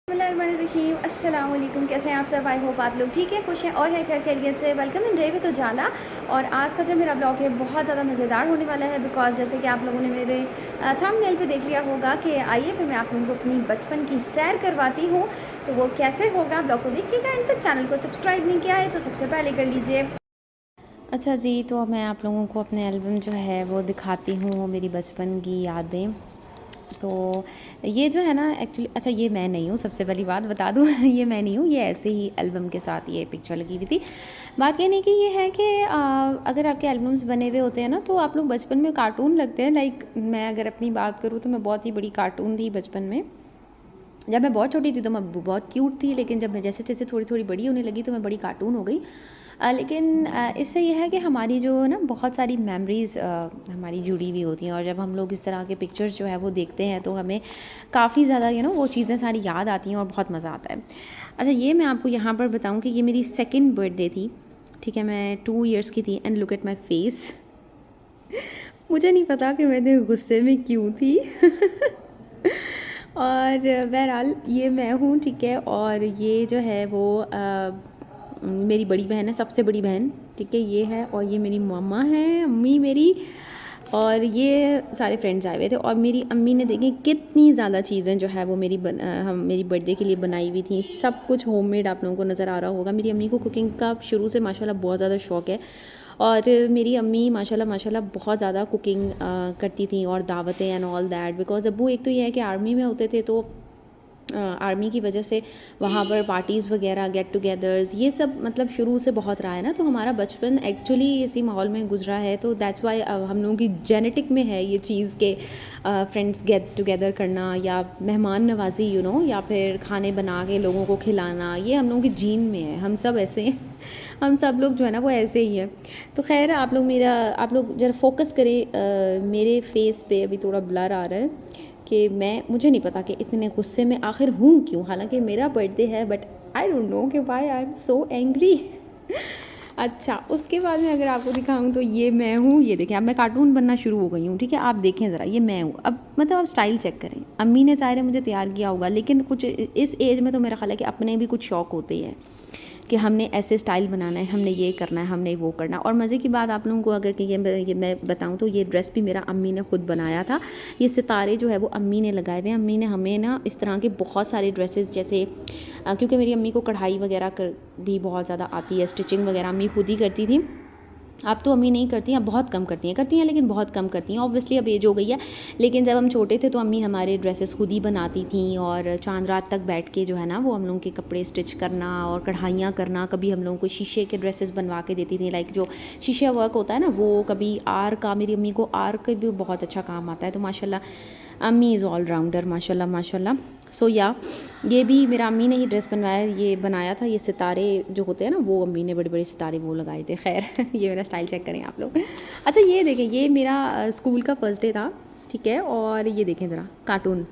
बिस्मिल्लाहिर्रहमानिर्रहीम। अस्सलाम वालेकुम। कैसे हैं आप सब? आई होप आप लोग ठीक है, खुश हैं और है खैर खैरियत से। वेलकम इन डे विद उजाला। और आज का जो मेरा ब्लॉग है बहुत ज़्यादा मज़ेदार होने वाला है, बिकॉज़ जैसे कि आप लोगों ने मेरे थंबनेल पे देख लिया होगा कि आइए फिर मैं आप लोगों को अपनी बचपन की सैर करवाती हूँ। तो वो कैसे होगा, ब्लॉग को देखिएगा। एंड तक चैनल को सब्सक्राइब नहीं किया है तो सबसे पहले कर लीजिए। अच्छा जी, तो मैं आप लोगों को अपने एल्बम जो है वो दिखाती हूँ, मेरी बचपन की यादें। तो ये जो है ना एक्चुअली, अच्छा ये मैं नहीं हूँ, सबसे पहली बात बता दूँ ये मैं नहीं हूँ, ये ऐसे ही एल्बम के साथ ये पिक्चर लगी हुई थी। बात ये नहीं कि ये है कि अगर आपके एल्बम्स बने हुए होते हैं ना तो आप लोग बचपन में कार्टून लगते हैं। लाइक मैं अगर अपनी बात करूँ तो मैं बहुत ही बड़ी कार्टून थी बचपन में। जब मैं बहुत छोटी थी तो मैं बहुत क्यूट थी, लेकिन जब मैं जैसे जैसे थोड़ी थोड़ी बड़ी होने लगी तो मैं बड़ी कार्टून हो गई। लेकिन इससे ये है कि हमारी जो ना बहुत सारी मेमोरीज़ हमारी जुड़ी हुई होती हैं, और जब हम लोग इस तरह के पिक्चर्स जो है वो देखते हैं तो हमें काफ़ी ज़्यादा वो चीज़ें सारी याद आती हैं और बहुत मज़ा आता है। अच्छा, ये मैं आपको यहाँ पर बताऊँ कि ये मेरी सेकेंड बर्थडे थी, ठीक है। मैं 2 ईयर्स की थी and look at my face. मुझे नहीं पता कि मैंने गुस्से में क्यों थी और बहरहाल ये मैं हूँ, ठीक है। और ये जो है वो मेरी बड़ी बहन है, सबसे बड़ी बहन, ठीक है, ये है। और ये मेरी मम्मा है, अम्मी मेरी, और ये सारे फ्रेंड्स आए हुए थे। और मेरी अम्मी ने देखें कितनी ज़्यादा चीज़ें जो है वो हम मेरी बर्थडे के लिए बनाई हुई थी। सब कुछ होममेड आप लोगों को नज़र आ रहा होगा। मेरी अम्मी को कुकिंग का शुरू से माशाल्लाह बहुत ज़्यादा शौक़ है, और मेरी अम्मी माशाल्लाह माशाल्लाह बहुत ज़्यादा कुकिंग करती थी, और दावतें एंड ऑल दैट। बिकॉज़ अब्बू एक तो ये है कि आर्मी में होते थे, तो आर्मी की वजह से वहाँ पर पार्टीज़ वगैरह, गेट टुगेदर्स, ये सब मतलब शुरू से बहुत रहा है ना। तो हमारा बचपन एक्चुअली इसी माहौल में गुजरा है, तो दैट्स वाई हम लोगों की जेनेटिक में है ये चीज़ के फ्रेंड्स गेट टुगेदर करना, या मेहमान नवाजी या फिर खाने बना के लोगों को खिलाना, ये हम लोगों की जीन में है। हम सब ऐसे हैं हम सब लोग जो है ना वो ऐसे ही हैं। तो खैर आप लोग ज़रा फोकस करें, मेरे फेस पे अभी थोड़ा ब्लर आ रहा है कि मुझे नहीं पता कि इतने गुस्से में आखिर हूँ क्यों, हालांकि मेरा बर्थडे है, बट आई डोंट नो कि why I am so angry. अच्छा, उसके बाद में अगर आपको दिखाऊं तो ये मैं हूँ, ये देखें, अब मैं कार्टून बनना शुरू हो गई हूँ, ठीक है। आप देखें ज़रा, ये मैं हूँ। अब मतलब आप स्टाइल चेक करें, अम्मी ने ज़ाहिर है मुझे तैयार किया होगा, लेकिन कुछ इस एज में तो मेरा ख्याल है कि अपने भी कुछ शौक़ होते ही हैं कि हमने ऐसे स्टाइल बनाना है, हमने ये करना है, हमने वो करना है। और मज़े की बात आप लोगों को अगर कि ये मैं बताऊं तो ये ड्रेस भी मेरा अम्मी ने ख़ुद बनाया था। ये सितारे जो है वो अम्मी ने लगाए हुए हैं। अम्मी ने हमें ना इस तरह के बहुत सारे ड्रेसेस, जैसे क्योंकि मेरी अम्मी को कढ़ाई वगैरह भी बहुत ज़्यादा आती है, स्टिचिंग वगैरह अम्मी खुद ही करती थी। अब तो अम्मी नहीं करती हैं, बहुत कम करती हैं लेकिन बहुत कम करती हैं। ऑब्वियसली अब एज हो गई है, लेकिन जब हम छोटे थे तो अम्मी हमारे ड्रेसेस खुद ही बनाती थी, और चांद रात तक बैठ के जो है ना वो हम लोगों के कपड़े स्टिच करना और कढ़ाइयाँ करना। कभी हम लोगों को शीशे के ड्रेसेस बनवा के देती थी, लाइक जो शीशे वर्क होता है ना वो। कभी आर का, मेरी अम्मी को आर का भी बहुत अच्छा काम आता है। तो माशाल्लाह अम्मी इज़ ऑल राउंडर, माशाल्लाह माशाल्लाह। सो या ये भी मेरा अम्मी ने ही ड्रेस बनाया था। ये सितारे जो होते हैं ना वो अम्मी ने बड़े बड़े सितारे वो लगाए थे। खैर ये मेरा स्टाइल चेक करें आप लोग। अच्छा, ये देखें, ये मेरा स्कूल का फर्स्ट डे था, ठीक है। और ये देखें ज़रा कार्टून,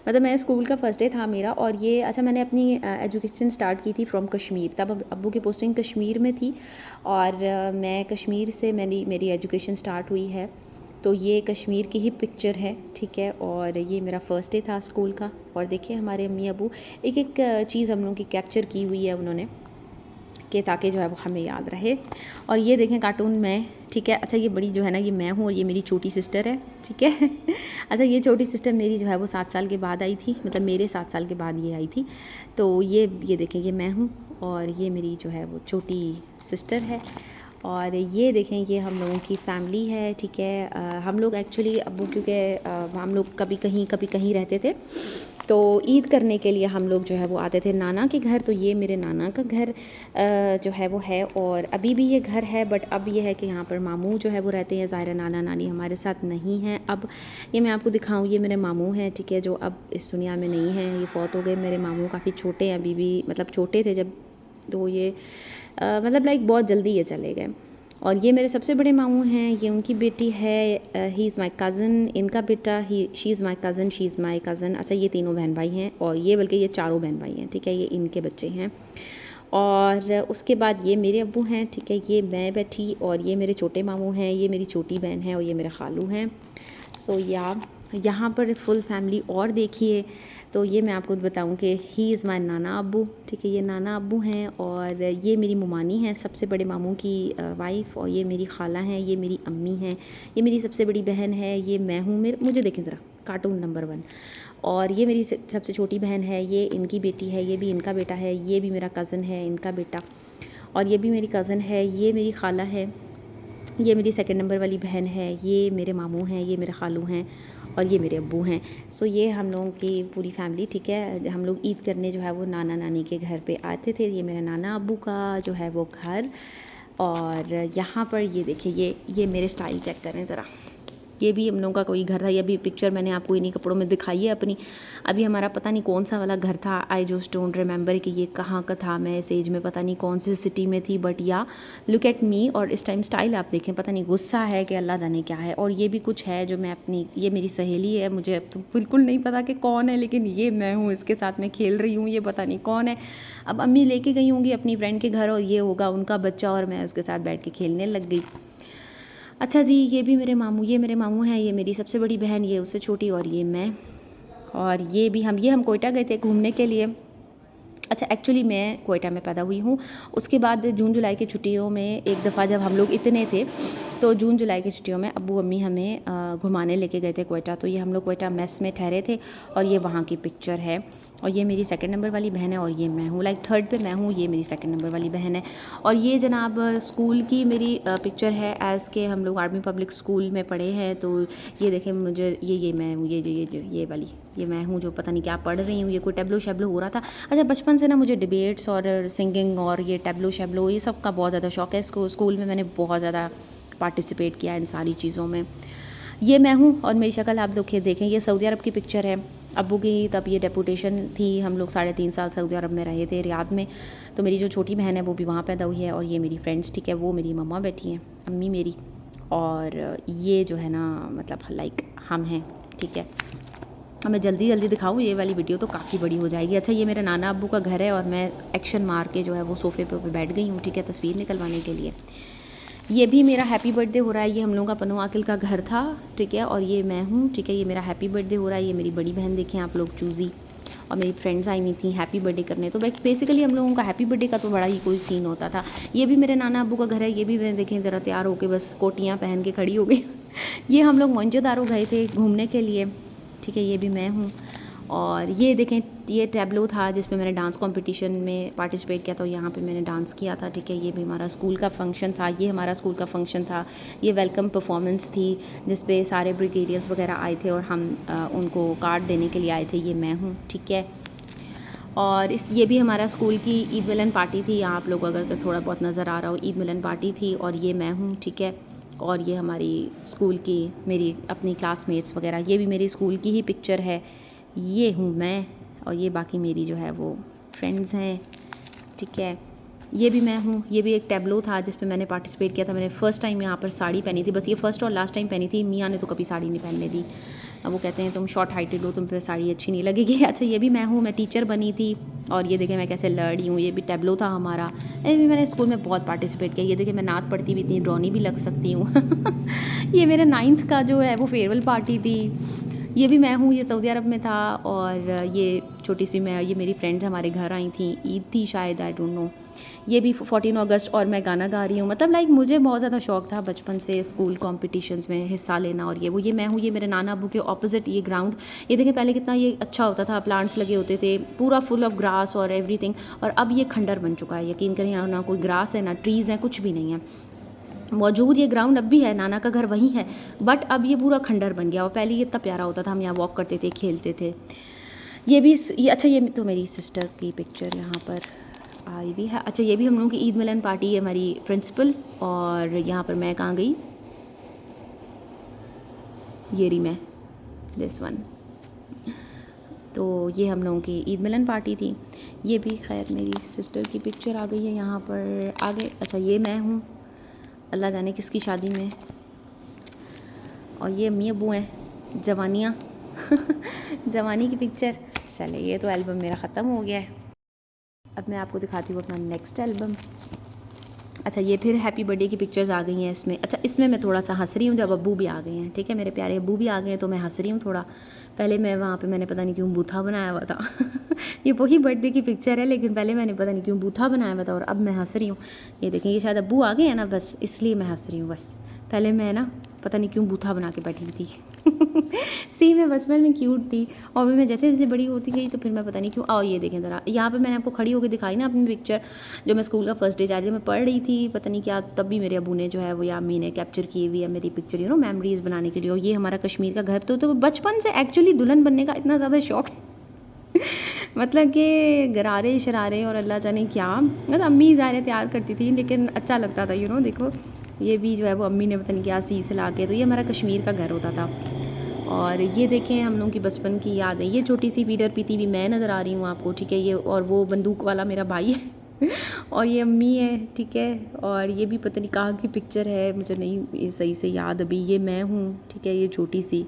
मतलब मैं स्कूल का फर्स्ट डे था मेरा। और ये अच्छा, मैंने अपनी एजुकेशन स्टार्ट की थी फ्रॉम कश्मीर। तब अब्बू की पोस्टिंग कश्मीर में थी, और मैं कश्मीर से मेरी एजुकेशन स्टार्ट हुई है। तो ये कश्मीर की ही पिक्चर है, ठीक है। और ये मेरा फ़र्स्ट डे था स्कूल का। और देखिए हमारे अम्मी अबू एक एक चीज़ हम लोगों की कैप्चर की हुई है उन्होंने, कि ताकि जो है वो हमें याद रहे। और ये देखें कार्टून मैं, ठीक है। अच्छा, ये बड़ी जो है ना ये मैं हूँ, और ये मेरी छोटी सिस्टर है, ठीक है। अच्छा, ये छोटी सिस्टर मेरी जो है वो 7 साल के बाद आई थी, मतलब मेरे 7 साल के बाद ये आई थी। तो ये देखें, ये मैं हूँ, और ये मेरी जो है वो छोटी सिस्टर है। और ये देखें, ये हम लोगों की फ़ैमिली है, ठीक है। हम लोग एक्चुअली अब्बू, क्योंकि हम लोग कभी कहीं रहते थे, तो ईद करने के लिए हम लोग जो है वो आते थे नाना के घर। तो ये मेरे नाना का घर जो है वो है, और अभी भी ये घर है, बट अब ये है कि यहाँ पर मामू जो है वो रहते हैं। ज़ाहिर नाना नानी हमारे साथ नहीं हैं अब। ये मैं आपको दिखाऊँ, ये मेरे मामू हैं, ठीक है, जो अब इस दुनिया में नहीं हैं, ये फ़ौत हो गए। मेरे मामू काफ़ी छोटे हैं अभी भी, मतलब छोटे थे जब, तो ये मतलब लाइक बहुत जल्दी ये चले गए। और ये मेरे सबसे बड़े मामू हैं, ये उनकी बेटी है, ही इज़ माई कज़न। इनका बेटा, she is my cousin, she is my cousin. अच्छा, ये तीनों बहन भाई हैं, और ये बल्कि ये चारों बहन भाई हैं, ठीक है, ये इनके बच्चे हैं। और उसके बाद ये मेरे अब्बू हैं, ठीक है, ये मैं बैठी, और ये मेरे छोटे मामू हैं, ये मेरी छोटी बहन है, और ये मेरे खालू हैं। सो या यहाँ पर फुल फैमिली और देखिए। तो ये मैं आपको बताऊँ कि ही इज़ माई नाना अब्बू, ठीक है, ये नाना अब्बू हैं। और ये मेरी मुमानी हैं, सबसे बड़े मामू की वाइफ़। और ये मेरी खाला हैं, ये मेरी अम्मी हैं, ये मेरी सबसे बड़ी बहन है, ये मैं हूँ। मुझे देखें ज़रा, कार्टून नंबर 1। और ये मेरी सबसे छोटी बहन है, ये इनकी बेटी है, ये भी इनका बेटा है, ये भी मेरा कज़न है, इनका बेटा। और ये भी मेरी कज़न है, ये मेरी खाला है, ये मेरी सेकंड नंबर वाली बहन है, ये मेरे मामू हैं, ये मेरे खालू हैं, और ये मेरे अब्बू हैं। सो ये हम लोगों की पूरी फैमिली, ठीक है। हम लोग ईद करने जो है वो नाना नानी के घर पे आते थे। ये मेरे नाना अब्बू का जो है वो घर। और यहाँ पर ये देखिए, ये मेरे स्टाइल चेक करें ज़रा, ये भी हम लोगों का कोई घर था। ये भी पिक्चर मैंने आपको इन्हीं कपड़ों में दिखाई है अपनी। अभी हमारा पता नहीं कौन सा वाला घर था, आई जस्ट डोंट रिमेंबर कि ये कहाँ का था। मैं इस एज में पता नहीं कौन सी सिटी में थी, बट या लुक एट मी। और इस टाइम स्टाइल आप देखें, पता नहीं गुस्सा है कि अल्लाह जाने क्या है। और ये भी कुछ है जो मैं अपनी, ये मेरी सहेली है, मुझे अब तो बिल्कुल नहीं पता कि कौन है, लेकिन ये मैं हूँ, इसके साथ मैं खेल रही हूँ, ये पता नहीं कौन है। अब अम्मी लेके गई होंगी अपनी फ्रेंड के घर, और ये होगा उनका बच्चा, और मैं उसके साथ बैठ के खेलने लग गई। अच्छा जी, ये भी मेरे मामू, ये मेरे मामू हैं, ये मेरी सबसे बड़ी बहन, ये उससे छोटी, और ये मैं। और ये भी हम कोयटा गए थे घूमने के लिए। अच्छा, एक्चुअली मैं कोयटा में पैदा हुई हूँ। उसके बाद जून जुलाई की छुट्टियों में एक दफ़ा जब हम लोग इतने थे, तो जून जुलाई की छुट्टियों में अब्बू अम्मी हमें घुमाने लेके गए थे कोयटा। तो ये हम लोग कोयटा मेस में ठहरे थे, और ये वहाँ की पिक्चर है। और ये मेरी सेकंड नंबर वाली बहन है, और ये मैं हूँ, लाइक थर्ड पे मैं हूँ, ये मेरी सेकंड नंबर वाली बहन है। और ये जनाब स्कूल की मेरी पिक्चर है, एज़ के हम लोग आर्मी पब्लिक स्कूल में पढ़े हैं। तो ये देखें, मुझे ये मैं हूँ, ये वाली ये मैं हूँ, जो पता नहीं क्या पढ़ रही हूँ। ये कोई टैब्लो शैब्लो हो रहा था। अच्छा, बचपन से ना मुझे डिबेट्स और सिंगिंग और ये टैब्लो शैब्लो ये सब का बहुत ज़्यादा शौक़ है। स्कूल में मैंने बहुत ज़्यादा पार्टिसिपेट किया इन सारी चीज़ों में। ये मैं हूँ, और मेरी शक्ल आप देखें, ये सऊदी अरब की पिक्चर है अब्बू की। तब ये डेपुटेशन थी, हम लोग 3.5 साल सऊदी अरब में रहे थे, रियाद में। तो मेरी जो छोटी बहन है वो भी वहाँ पैदा हुई है। और ये मेरी फ्रेंड्स, ठीक है, वो मेरी मम्मा बैठी हैं, अम्मी मेरी। और ये जो है ना, मतलब लाइक हम हैं, ठीक है। मैं जल्दी जल्दी दिखाऊँ, ये वाली वीडियो तो काफ़ी बड़ी हो जाएगी। अच्छा, ये मेरे नाना अब्बू का घर है, और मैं एक्शन मार के जो है वो सोफ़े पे बैठ गई हूँ, ठीक है, तस्वीर निकलवाने के लिए। ये भी मेरा हैप्पी बर्थडे हो रहा है। ये हम लोगों का पन्नू आकिल का घर था, ठीक है। और ये मैं हूँ, ठीक है, ये मेरा हैप्पी बर्थडे हो रहा है। ये मेरी बड़ी बहन देखें आप लोग, चूज़ी, और मेरी फ्रेंड्स आई हुई थी हैप्पी बर्थडे करने। तो बेसिकली हम लोगों का हैप्पी बर्थडे का तो बड़ा ही कोई सीन होता था। ये भी मेरे नाना अब्बू का घर है। ये भी मैं देखें ज़रा तैयार होके बस कोटियाँ पहन के खड़ी हो गई। ये हम लोग मोइंजोदारो गए थे घूमने के लिए, ठीक है। ये भी मैं हूँ। और ये देखें, ये टैब्लो था जिसमें मैंने डांस कंपटीशन में पार्टिसिपेट किया था। यहाँ पे मैंने डांस किया था, ठीक है। ये भी हमारा स्कूल का फंक्शन था, ये हमारा स्कूल का फंक्शन था। ये वेलकम परफॉर्मेंस थी जिस पे सारे ब्रिगेडियर्स वगैरह आए थे, और हम उनको कार्ड देने के लिए आए थे। ये मैं हूँ, ठीक है। और ये भी हमारा स्कूल की ईद मिलन पार्टी थी। यहाँ आप लोग अगर थोड़ा बहुत नज़र आ रहा हो, ईद मिलन पार्टी थी। और ये मैं हूँ, ठीक है। और ये हमारी स्कूल की मेरी अपनी क्लासमेट्स वगैरह, ये भी मेरी स्कूल की ही पिक्चर है। ये हूँ मैं, और ये बाकी मेरी जो है वो फ्रेंड्स हैं, ठीक है। ये भी मैं हूँ। ये भी एक टैब्लो था जिस पे मैंने पार्टिसिपेट किया था। मैंने फ़र्स्ट टाइम यहाँ पर साड़ी पहनी थी, बस ये फ़र्स्ट और लास्ट टाइम पहनी थी। मियाँ ने तो कभी साड़ी नहीं पहनने दी। अब वो कहते हैं तुम शॉर्ट हाइटेड हो, तुम पे साड़ी अच्छी नहीं लगेगी। अच्छा, ये भी मैं हूँ, मैं टीचर बनी थी। और ये देखें मैं कैसे लड़ रही हूँ, ये भी टैब्लो था हमारा। ये भी मैंने स्कूल में बहुत पार्टिसिपेट किया। ये देखें मैं नात पढ़ती भी इतनी ड्रॉनी भी लग सकती हूँ। ये मेरे 9th का जो है वो फेयरवेल पार्टी थी। ये भी मैं हूँ, ये सऊदी अरब में था। और ये छोटी सी मैं, ये मेरी फ्रेंड्स हमारे घर आई थी, ईद थी शायद, आई डोंट नो। ये भी 14 अगस्त, और मैं गाना गा रही हूँ। मतलब लाइक मुझे बहुत ज़्यादा शौक था बचपन से स्कूल कॉम्पिटिशन्स में हिस्सा लेना। और ये मैं हूँ, ये मेरे नाना अब्बू के ऑपोजिट ये ग्राउंड। ये देखें पहले कितना ये अच्छा होता था, प्लांट्स लगे होते थे, पूरा फुल ऑफ ग्रास और एवरीथिंग। और अब ये खंडर बन चुका है, यकीन करें, यहाँ ना कोई ग्रास है, ना ट्रीज़ हैं, कुछ भी नहीं है मौजूद। ये ग्राउंड अब भी है, नाना का घर वहीं है, बट अब ये पूरा खंडर बन गया। और पहले ये इतना प्यारा होता था, हम यहाँ वॉक करते थे, खेलते थे। ये अच्छा, ये तो मेरी सिस्टर की पिक्चर यहाँ पर आई भी है। अच्छा, ये भी हम लोगों की ईद मिलन पार्टी है, हमारी प्रिंसिपल। और यहाँ पर मैं कहाँ गई, ये रही मैं, दिस वन। तो ये हम लोगों की ईद मिलन पार्टी थी। ये भी खैर मेरी सिस्टर की पिक्चर आ गई है यहाँ पर आगे। अच्छा, ये मैं हूँ, अल्लाह जाने किसकी शादी में। और ये अम्मी अब्बू हैं, जवानियाँ। जवानी की पिक्चर। चले, ये तो एल्बम मेरा ख़त्म हो गया है। अब मैं आपको दिखाती हूँ अपना नेक्स्ट एल्बम। अच्छा ये फिर हैप्पी बर्थडे की पिक्चर्स आ गई हैं इसमें। अच्छा इसमें मैं थोड़ा सा हंस रही हूँ जब अब्बू भी आ गए हैं, ठीक है, मेरे प्यारे अब्बू भी आ गए हैं तो मैं हंस रही हूँ थोड़ा। पहले मैं वहाँ पे मैंने पता नहीं क्यों बूथा बनाया हुआ था ये वही बर्थडे की पिक्चर है, लेकिन पहले मैंने पता नहीं क्यों बूथा बनाया हुआ था और अब मैं हंस रही हूँ। ये देखें, ये शायद अब्बू आ गए हैं ना, बस इसलिए मैं हंस रही हूँ। बस पहले मैं ना पता नहीं क्यों बूथा बना के बैठी हुई थी सी मैं बचपन में क्यूट थी और मैं जैसे जैसे बड़ी होती गई तो फिर मैं पता नहीं क्यों। आओ ये देखें ज़रा, यहाँ पे मैंने आपको खड़ी होकर दिखाई ना अपनी पिक्चर, जो मैं स्कूल का फर्स्ट डे जा रही थी, मैं पढ़ रही थी पता नहीं क्या, तब भी मेरे अबू ने जो है वो या अम्मी ने कैप्चर की हुई है मेरी पिक्चर, यू नो, मेमोरीज़ बनाने के लिए। और ये हमारा कश्मीर का घर तो बचपन से एक्चुअली दुल्हन बनने का इतना ज़्यादा शौक मतलब कि गरारे शरारे और अल्लाह जाने क्या, मतलब अम्मी ज़ाहिर तैयार करती थी लेकिन अच्छा लगता था, यू नो। देखो ये भी जो है वो अम्मी ने पता नहीं क्या सी से ला के, तो ये हमारा कश्मीर का घर होता था। और ये देखें हम लोगों की बचपन की याद है। ये छोटी सी पीटर पीती हुई मैं नज़र आ रही हूँ आपको, ठीक है, ये और वो बंदूक वाला मेरा भाई है और ये अम्मी है, ठीक है। और ये भी पता नहीं कहाँ की पिक्चर है, मुझे नहीं सही से याद अभी। ये मैं हूँ, ठीक है, ये छोटी सी,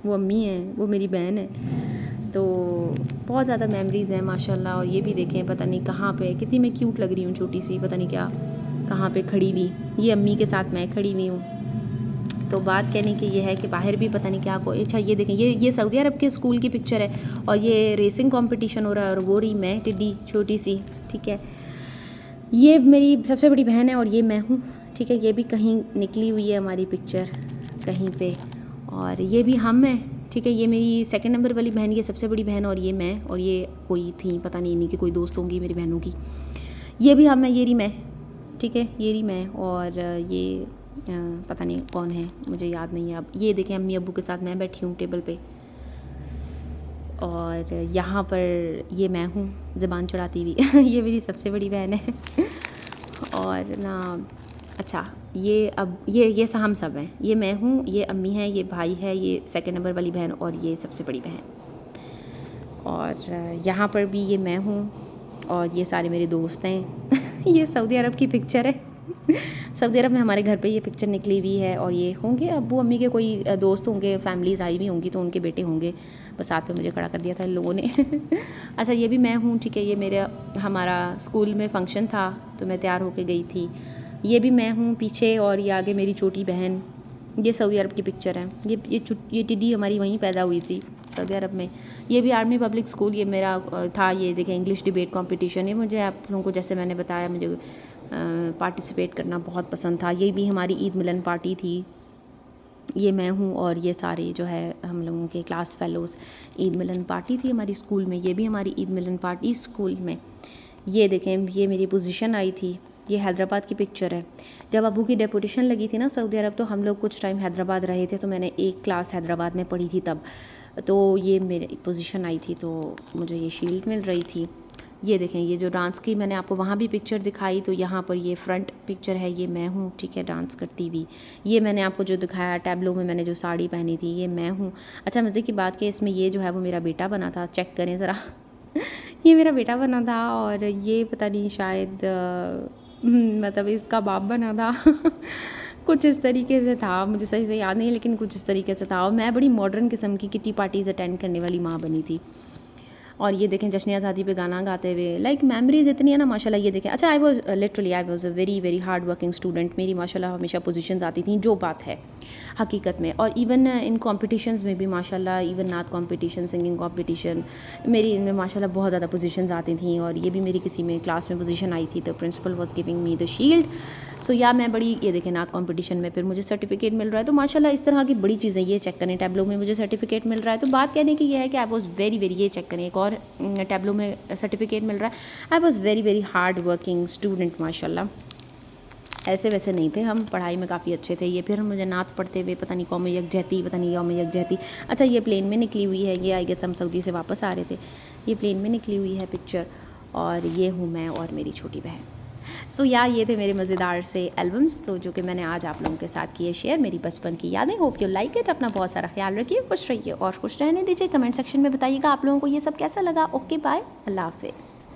वो अम्मी है, वो मेरी बहन है। तो बहुत ज़्यादा मेमोरीज़ हैं माशाल्लाह। और ये भी देखें पता नहीं कहाँ पे कितनी मैं क्यूट लग रही हूँ, छोटी सी पता नहीं क्या कहाँ पे खड़ी हुई, ये अम्मी के साथ मैं खड़ी हुई हूँ। तो बात कहने की ये है कि बाहर भी पता नहीं क्या कोई। अच्छा ये देखें, ये सऊदी अरब के स्कूल की पिक्चर है और ये रेसिंग कंपटीशन हो रहा है और वो रही मैं टिड्डी छोटी सी, ठीक है। ये मेरी सबसे बड़ी बहन है और ये मैं हूँ, ठीक है। ये भी कहीं निकली हुई है हमारी पिक्चर कहीं पे, और ये भी हम हैं, ठीक है। ये मेरी सेकंड नंबर वाली बहन, ये सबसे बड़ी बहन, और ये मैं, और ये कोई थी पता नहीं इन्हीं की कोई दोस्त होंगी मेरी बहनों की। ये भी हम हैं, ये रही मैं, ठीक है, ये रही मैं। और ये पता नहीं कौन है, मुझे याद नहीं है अब। ये देखें अम्मी अब्बू के साथ मैं बैठी हूँ टेबल पे, और यहाँ पर ये मैं हूँ ज़बान चढ़ाती हुई ये मेरी सबसे बड़ी बहन है और ना अच्छा ये अब ये हम सब हैं, ये मैं हूँ, ये अम्मी है, ये भाई है, ये सेकंड नंबर वाली बहन और ये सबसे बड़ी बहन। और यहाँ पर भी ये मैं हूँ और ये सारे मेरे दोस्त हैं ये सऊदी अरब की पिक्चर है सऊदी अरब में हमारे घर पे ये पिक्चर निकली हुई है। और ये होंगे अब्बू अम्मी के कोई दोस्त होंगे, फैमिलीज़ आई हुई होंगी तो उनके बेटे होंगे, बस साथ में मुझे खड़ा कर दिया था इन लोगों ने अच्छा ये भी मैं हूँ, ठीक है। ये मेरे हमारा स्कूल में फंक्शन था तो मैं तैयार होके गई थी, ये भी मैं हूँ पीछे। और ये आगे मेरी छोटी बहन, ये सऊदी अरब की पिक्चर है। ये टिड्डी हमारी वहीं पैदा हुई थी सऊदी अरब में। ये भी आर्मी पब्लिक स्कूल ये मेरा था। ये देखें इंग्लिश डिबेट कंपटीशन, ये मुझे आप लोगों को जैसे मैंने बताया मुझे पार्टिसिपेट करना बहुत पसंद था। ये भी हमारी ईद मिलन पार्टी थी, ये मैं हूँ। और ये सारे जो है हम लोगों के क्लास फेलोज़, ईद मिलन पार्टी थी हमारी स्कूल में, ये भी हमारी ईद मिलन पार्टी स्कूल में। ये देखें ये मेरी पोजीशन आई थी, ये हैदराबाद की पिक्चर है। जब अबू की डेपुटेशन लगी थी ना सऊदी अरब, तो हम लोग कुछ टाइम हैदराबाद रहे थे, तो मैंने एक क्लास हैदराबाद में पढ़ी थी तब, तो ये मेरी पोजीशन आई थी तो मुझे ये शील्ड मिल रही थी। ये देखें ये जो डांस की मैंने आपको वहाँ भी पिक्चर दिखाई, तो यहाँ पर ये फ्रंट पिक्चर है, ये मैं हूँ, ठीक है, डांस करती हुई। ये मैंने आपको जो दिखाया टैबलो में मैंने जो साड़ी पहनी थी, ये मैं हूँ। अच्छा मज़े की बात कि इसमें ये जो है वो मेरा बेटा बना था, चेक करें ज़रा ये मेरा बेटा बना था। और ये पता नहीं शायद मतलब इसका बाप बना था कुछ इस तरीके से था, मुझे सही से याद नहीं है लेकिन कुछ इस तरीके से था। और मैं बड़ी मॉडर्न किस्म की किटी पार्टीज़ अटेंड करने वाली माँ बनी थी। और ये देखें जश्न आज़ादी पे गाना गाते हुए, लाइक मेमोरीज इतनी है ना माशाल्लाह। ये देखें अच्छा I was a very hard working student. मेरी माशाल्लाह हमेशा पोजीशंस आती थी, जो बात है हकीकत में। और इवन इन कॉम्पिटिशन्स में भी माशाल्लाह, इवन नात कॉम्पिटिशन, सिंगिंग कॉम्पिटिशन, मेरी इनमें माशाल्लाह बहुत ज़्यादा पोजीशंस आती थी। और ये भी मेरी किसी में क्लास में पोजीशन आई थी तो principal was giving me the shield. So yeah मैं बड़ी, ये देखें नात कॉम्पिटिशन में फिर मुझे सर्टिफिकेट मिल रहा है। तो माशाल्लाह इस तरह की बड़ी चीज़ें, ये चेक करें टैबलो में मुझे सर्टिफिकेट मिल रहा है। तो बात कहने की ये है कि आई वॉज़ वेरी ये चेक करें एक और टैबलो में सर्टिफिकेट मिल रहा है। I was very hard working student माशाल्लाह। ऐसे वैसे नहीं थे हम, पढ़ाई में काफ़ी अच्छे थे। ये फिर मुझे नात पढ़ते हुए पता नहीं कौम यकजहती, पता नहीं यौम यकजहती। अच्छा ये प्लेन में निकली हुई है, ये आई गेस हम सऊदी से वापस आ रहे थे, ये प्लेन में निकली हुई है पिक्चर। और ये हूँ मैं और मेरी छोटी बहन। सो या ये थे मेरे मज़ेदार से एल्बम्स, तो जो कि मैंने आज आप लोगों के साथ किए शेयर, मेरी बचपन की यादें। Hope you like it. अपना बहुत सारा ख्याल रखिए, खुश रहिए और खुश रहने दीजिए। कमेंट सेक्शन में बताइएगा आप लोगों को ये सब कैसा लगा। ओके बाय, अल्लाह हाफिज़।